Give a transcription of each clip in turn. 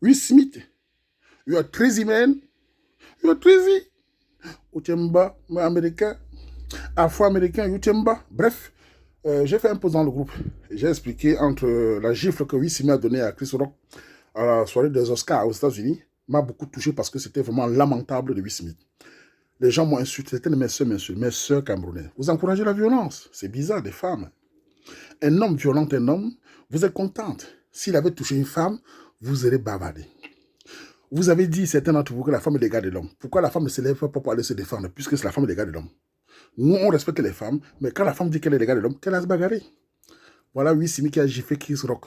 Will Smith, you are crazy man. You are crazy. Uchemba, américain, afro-américain, Uchemba. Bref, j'ai fait un pause dans le groupe. J'ai expliqué entre la gifle que Will Smith a donnée à Chris Rock à la soirée des Oscars aux États-Unis m'a beaucoup touché parce que c'était vraiment lamentable de Will Smith. Les gens m'ont insulté, c'était mes soeurs camerounaises. Vous encouragez la violence. C'est bizarre, des femmes. Un homme violente, un homme, vous êtes contente. S'il avait touché une femme, vous allez bavarder. Vous avez dit, certains d'entre vous, que la femme est l'égale de l'homme. Pourquoi la femme ne se lève pas pour aller se défendre, puisque c'est la femme est l'égale de l'homme? Nous, on respecte les femmes, mais quand la femme dit qu'elle est l'égale de l'homme, qu'elle a se bagarrer. Voilà, oui, Simi qui a giflé Chris Rock.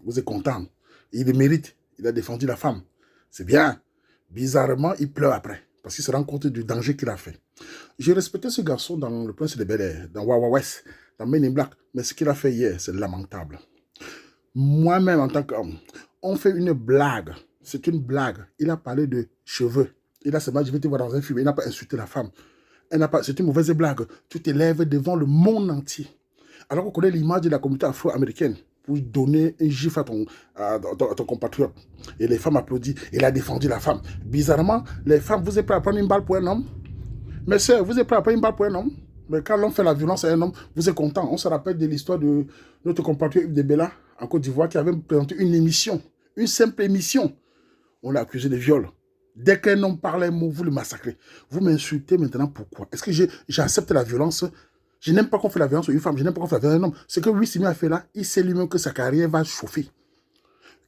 Vous êtes content. Il le mérite. Il a défendu la femme. C'est bien. Bizarrement, il pleure après, parce qu'il se rend compte du danger qu'il a fait. J'ai respecté ce garçon dans Le Prince de Bel-Air, dans Wawa West, dans Men in Black, mais ce qu'il a fait hier, c'est lamentable. Moi-même, en tant qu'homme, on fait une blague. C'est une blague. Il a parlé de cheveux. Il a seulement dit, je vais te voir dans un film. Il n'a pas insulté la femme. C'est une mauvaise blague. Tu t'élèves devant le monde entier. Alors qu'on connaît l'image de la communauté afro-américaine pour donner un gifle à ton compatriote. Et les femmes applaudissent. Il a défendu la femme. Bizarrement, les femmes, vous êtes prêts à prendre une balle pour un homme? Mes soeurs, vous êtes prêts à prendre une balle pour un homme? Mais quand l'on fait la violence à un homme, vous êtes content. On se rappelle de l'histoire de notre compatriote Yves de Bella en Côte d'Ivoire qui avait présenté une émission, une simple émission. On l'a accusé de viol. Dès qu'un homme parle un mot, vous le massacrez. Vous m'insultez maintenant, pourquoi? Est-ce que j'accepte la violence? Je n'aime pas qu'on fait la violence sur une femme, je n'aime pas qu'on fait la violence sur un homme. Ce que Will Smith a fait là, il sait lui-même que sa carrière va chauffer.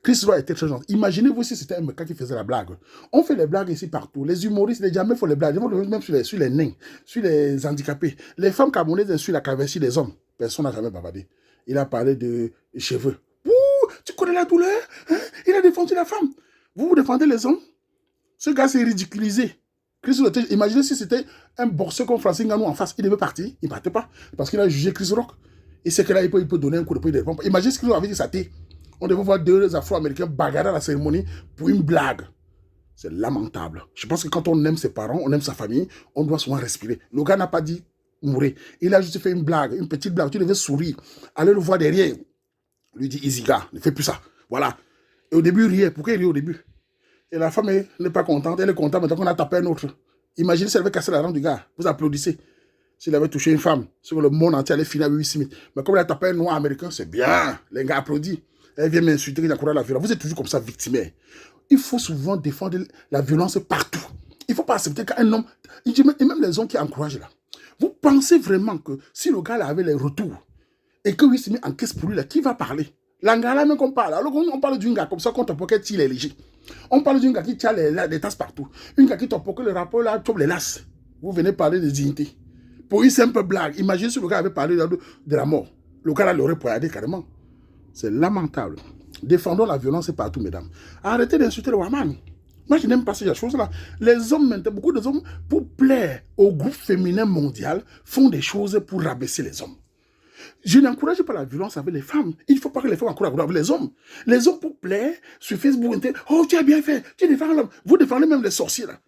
Chris Rock était très gentil. Imaginez-vous si c'était un mec qui faisait la blague. On fait les blagues ici partout. Les humoristes, les jamais font les blagues. Ils font même sur les nains, sur les handicapés. Les femmes camerounaises insultent la calvitie des hommes. Personne n'a jamais bavardé. Il a parlé de cheveux. Ouh, tu connais la douleur, hein? Il a défendu la femme. Vous défendez les hommes? Ce gars s'est ridiculisé. Chris Rock, imaginez si c'était un boxeur comme Francis Ngannou en face. Il devait partir. Il ne partait pas. Parce qu'il a jugé Chris Rock. Et c'est que là, il peut donner un coup de poing. Imaginez ce qu'il avait dit ça. On devait voir deux Afro-Américains bagarrer à la cérémonie pour une blague. C'est lamentable. Je pense que quand on aime ses parents, on aime sa famille, on doit souvent respirer. Le gars n'a pas dit mourir. Il a juste fait une blague, une petite blague. Tu devais sourire. Aller le voir derrière. Lui dit, easy gars, ne fais plus ça. Voilà. Et au début, il riait. Pourquoi il riait au début? Et la femme n'est pas contente. Elle est contente maintenant qu'on a tapé un autre. Imaginez si elle avait cassé la rampe du gars. Vous applaudissez. S'il avait touché une femme, sur le monde entier allait finir avec Will Smith. Mais comme il a tapé un noir américain, c'est bien. Les gars applaudissent. Elle vient m'insulter, il a couru à la violence. Vous êtes toujours comme ça, victimaire. Il faut souvent défendre la violence partout. Il ne faut pas accepter qu'un homme, et même les hommes qui encouragent là, vous pensez vraiment que si le gars là avait les retours et que Will Smith encaisse pour lui, là, qui va parler? L'angala même qu'on parle. Alors on parle d'un gars comme ça, contre pour qu'il est léger. On parle d'un gars qui tient les tasses partout. Un gars qui tombe pour que le rapport là tombe les lasses. Vous venez parler de dignité. Pour une simple blague. Imaginez si le gars avait parlé de la mort. Le gars là l'aurait poignardé carrément. C'est lamentable. Défendons la violence partout, mesdames. Arrêtez d'insulter le Waman. Moi, je n'aime pas ces choses-là. Les hommes, maintenant, beaucoup d'hommes, pour plaire au groupe féminin mondial, font des choses pour rabaisser les hommes. Je n'encourage pas la violence avec les femmes. Il ne faut pas que les femmes encouragent avec les hommes. Les hommes, pour plaire, sur Facebook, oh, tu as bien fait, tu défends l'homme. Vous défendez même les sorciers, là.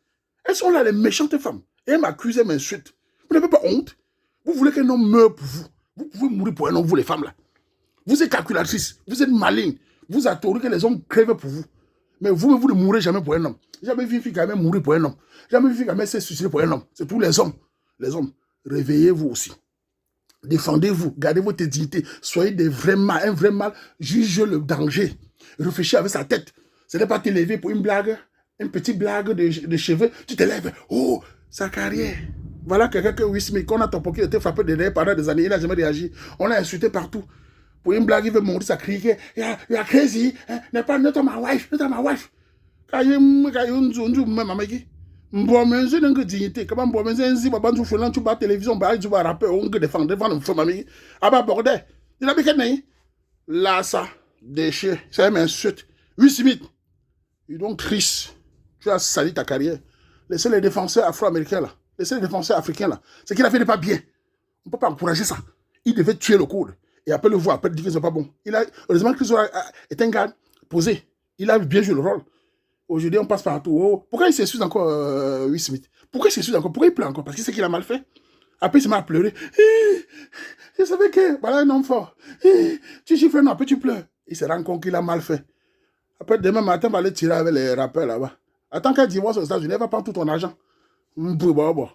Elles sont là, les méchantes femmes. Et elles m'accusent, elles m'insultent. Vous n'avez pas honte? Vous voulez qu'un homme meure pour vous. Vous pouvez mourir pour un homme, vous, les femmes, là. Vous êtes calculatrice, vous êtes maligne, vous attendez que les hommes crèvent pour vous. Mais vous ne mourrez jamais pour un homme. Jamais vu une fille qui a même mourir pour un homme. Jamais vu une fille qui a même s'est suicidée pour un homme. C'est tous les hommes. Les hommes, réveillez-vous aussi. Défendez-vous, gardez votre dignité. Soyez des vrais mâles, un vrai mâle. Jugez le danger. Réfléchissez avec sa tête. Ce n'est pas te lever pour une blague, une petite blague de cheveux. Tu te lèves. Oh, sa carrière. Voilà quelqu'un que Will Smith, qu'on a tombé, qui était frappé de derrière pendant des années. Il n'a jamais réagi. On l'a insulté partout. Pour une blague, il veut montrer sa crique. You are crazy. N'est pas not my wife. Not my wife. Mbouamenzi n'a que dignité. Comment mbouamenzi un zi babantou felan tu bats télévision bah tu vas rapper on que défendre devant une femme ami. Ah bah bordel. Il a bien qu'un là ça déchet. C'est un insulte. Will Smith. Il donc triste. Tu as sali ta carrière. Laissez les défenseurs afro-américains là. Laissez les défenseurs africains là. Ce qu'il a fait n'est pas bien. On ne peut pas encourager ça. Il devait tuer le code. Et après le voir, après dire que c'est pas bon. Heureusement que Chris est un gars posé. Il a bien joué le rôle. Aujourd'hui, on passe partout. Oh, pourquoi il s'excuse encore, Will Smith? Pourquoi il s'excuse encore? Pourquoi il pleure encore? Parce qu'il sait qu'il a mal fait. Après, il se met à pleurer. Je savais que, voilà un homme fort. Tu chiffres un, après tu pleures. Il se rend compte qu'il a mal fait. Après, demain matin, on va aller tirer avec les rappeurs là-bas. Attends qu'elle divorce aux États-Unis, elle va prendre tout ton argent. Bon.